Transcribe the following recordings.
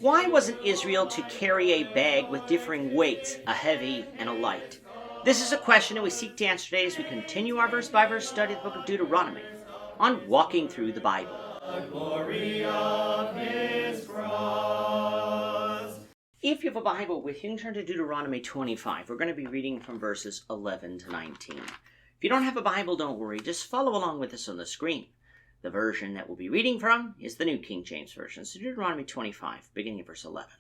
Why wasn't Israel to carry a bag with differing weights, a heavy and a light? This is a question that we seek to answer today as we continue our verse-by-verse study of the book of Deuteronomy on walking through the Bible. If you have a Bible with you, you can turn to Deuteronomy 25. We're going to be reading from verses 11 to 19. If you don't have a Bible, don't worry. Just follow along with us on the screen. The version that we'll be reading from is the New King James Version. So Deuteronomy 25, beginning at verse 11.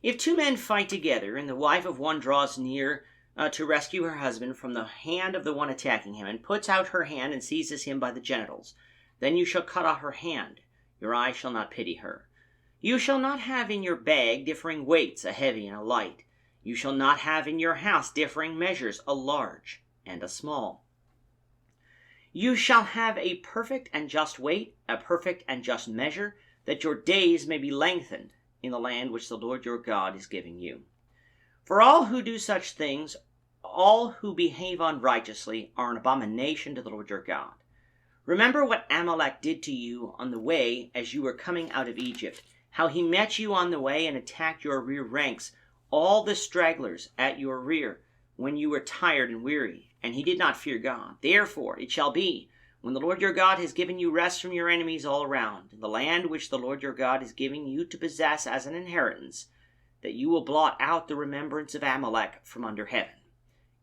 If two men fight together, and the wife of one draws near to rescue her husband from the hand of the one attacking him, and puts out her hand and seizes him by the genitals, then you shall cut off her hand. Your eye shall not pity her. You shall not have in your bag differing weights, a heavy and a light. You shall not have in your house differing measures, a large and a small. You shall have a perfect and just weight, a perfect and just measure, that your days may be lengthened in the land which the Lord your God is giving you. For all who do such things, all who behave unrighteously, are an abomination to the Lord your God. Remember what Amalek did to you on the way as you were coming out of Egypt, how he met you on the way and attacked your rear ranks, all the stragglers at your rear, when you were tired and weary, and he did not fear God. Therefore it shall be, when the Lord your God has given you rest from your enemies all around, in the land which the Lord your God is giving you to possess as an inheritance, that you will blot out the remembrance of Amalek from under heaven.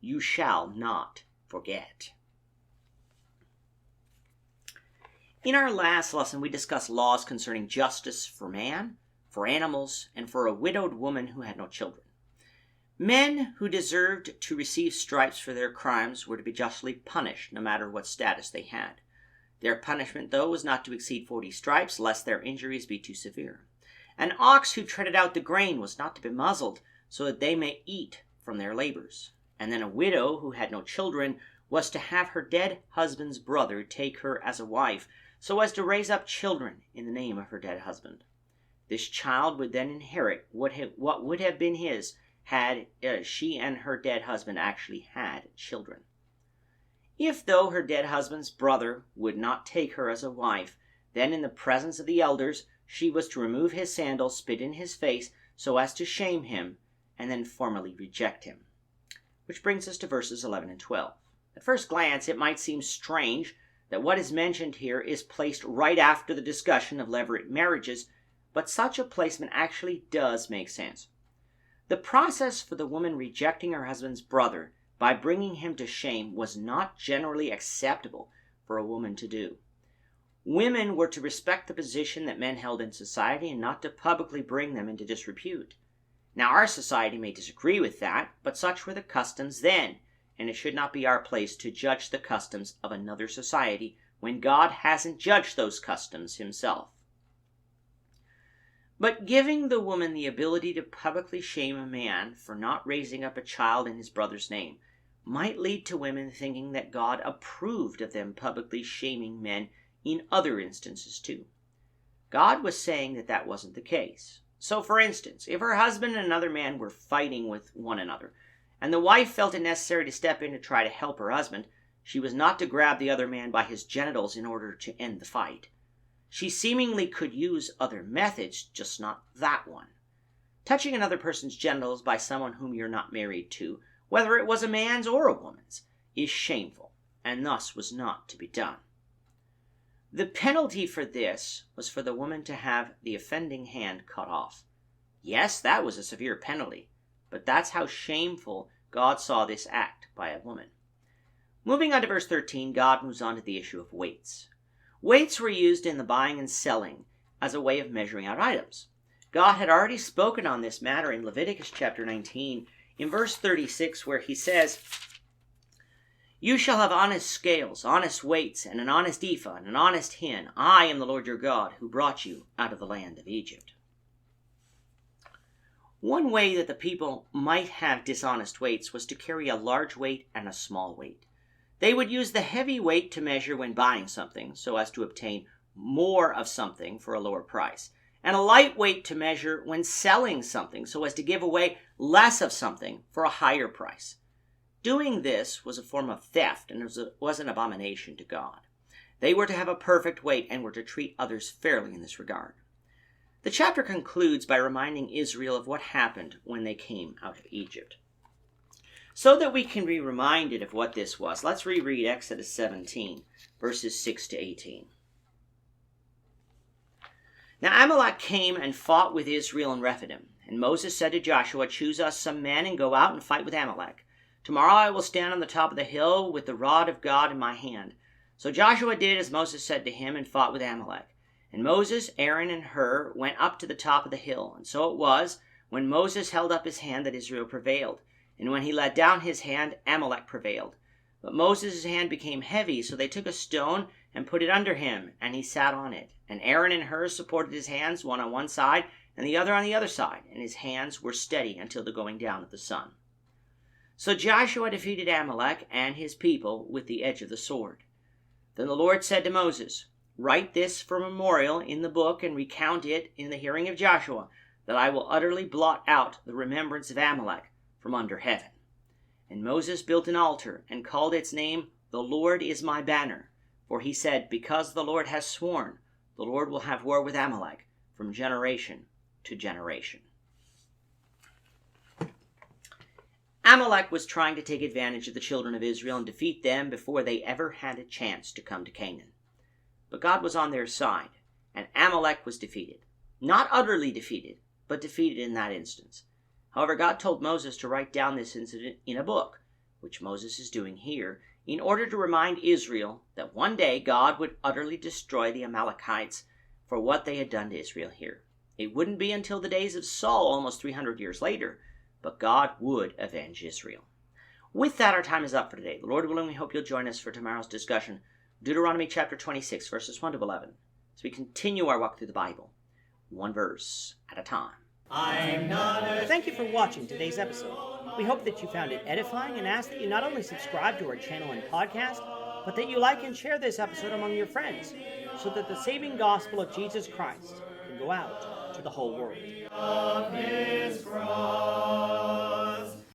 You shall not forget. In our last lesson, we discussed laws concerning justice for man, for animals, and for a widowed woman who had no children. Men who deserved to receive stripes for their crimes were to be justly punished, no matter what status they had. Their punishment, though, was not to exceed 40 stripes, lest their injuries be too severe. An ox who treaded out the grain was not to be muzzled, so that they may eat from their labors. And then a widow who had no children was to have her dead husband's brother take her as a wife, so as to raise up children in the name of her dead husband. This child would then inherit what would have been his had she and her dead husband actually had children. If, though, her dead husband's brother would not take her as a wife, then in the presence of the elders she was to remove his sandals, spit in his face, so as to shame him, and then formally reject him. Which brings us to verses 11 and 12. At first glance, it might seem strange that what is mentioned here is placed right after the discussion of levirate marriages, but such a placement actually does make sense. The process for the woman rejecting her husband's brother by bringing him to shame was not generally acceptable for a woman to do. Women were to respect the position that men held in society and not to publicly bring them into disrepute. Now, our society may disagree with that, but such were the customs then, and it should not be our place to judge the customs of another society when God hasn't judged those customs himself. But giving the woman the ability to publicly shame a man for not raising up a child in his brother's name might lead to women thinking that God approved of them publicly shaming men in other instances too. God was saying that that wasn't the case. So, for instance, if her husband and another man were fighting with one another, and the wife felt it necessary to step in to try to help her husband, she was not to grab the other man by his genitals in order to end the fight. She seemingly could use other methods, just not that one. Touching another person's genitals by someone whom you're not married to, whether it was a man's or a woman's, is shameful, and thus was not to be done. The penalty for this was for the woman to have the offending hand cut off. Yes, that was a severe penalty, but that's how shameful God saw this act by a woman. Moving on to verse 13, God moves on to the issue of weights. Weights were used in the buying and selling as a way of measuring out items. God had already spoken on this matter in Leviticus chapter 19, in verse 36, where he says, You shall have honest scales, honest weights, and an honest ephah, and an honest hin. I am the Lord your God, who brought you out of the land of Egypt. One way that the people might have dishonest weights was to carry a large weight and a small weight. They would use the heavy weight to measure when buying something, so as to obtain more of something for a lower price, and a light weight to measure when selling something, so as to give away less of something for a higher price. Doing this was a form of theft and was an abomination to God. They were to have a perfect weight and were to treat others fairly in this regard. The chapter concludes by reminding Israel of what happened when they came out of Egypt. So that we can be reminded of what this was, let's reread Exodus 17, verses 6 to 18. Now Amalek came and fought with Israel in Rephidim. And Moses said to Joshua, "Choose us some men and go out and fight with Amalek. Tomorrow I will stand on the top of the hill with the rod of God in my hand." So Joshua did as Moses said to him and fought with Amalek. And Moses, Aaron, and Hur went up to the top of the hill. And so it was, when Moses held up his hand, that Israel prevailed. And when he let down his hand, Amalek prevailed. But Moses' hand became heavy, so they took a stone and put it under him, and he sat on it. And Aaron and Hur supported his hands, one on one side and the other on the other side, and his hands were steady until the going down of the sun. So Joshua defeated Amalek and his people with the edge of the sword. Then the Lord said to Moses, "Write this for memorial in the book and recount it in the hearing of Joshua, that I will utterly blot out the remembrance of Amalek from under heaven." And Moses built an altar and called its name, "The Lord is my banner." For he said, "Because the Lord has sworn, the Lord will have war with Amalek from generation to generation." Amalek was trying to take advantage of the children of Israel and defeat them before they ever had a chance to come to Canaan. But God was on their side, and Amalek was defeated. Not utterly defeated, but defeated in that instance. However, God told Moses to write down this incident in a book, which Moses is doing here, in order to remind Israel that one day God would utterly destroy the Amalekites for what they had done to Israel here. It wouldn't be until the days of Saul, almost 300 years later, but God would avenge Israel. With that, our time is up for today. The Lord willing, we hope you'll join us for tomorrow's discussion, Deuteronomy chapter 26, verses 1 to 11, as we continue our walk through the Bible, one verse at a time. Thank you for watching today's episode. We hope that you found it edifying and ask that you not only subscribe to our channel and podcast, but that you like and share this episode among your friends, so that the saving gospel of Jesus Christ can go out to the whole world.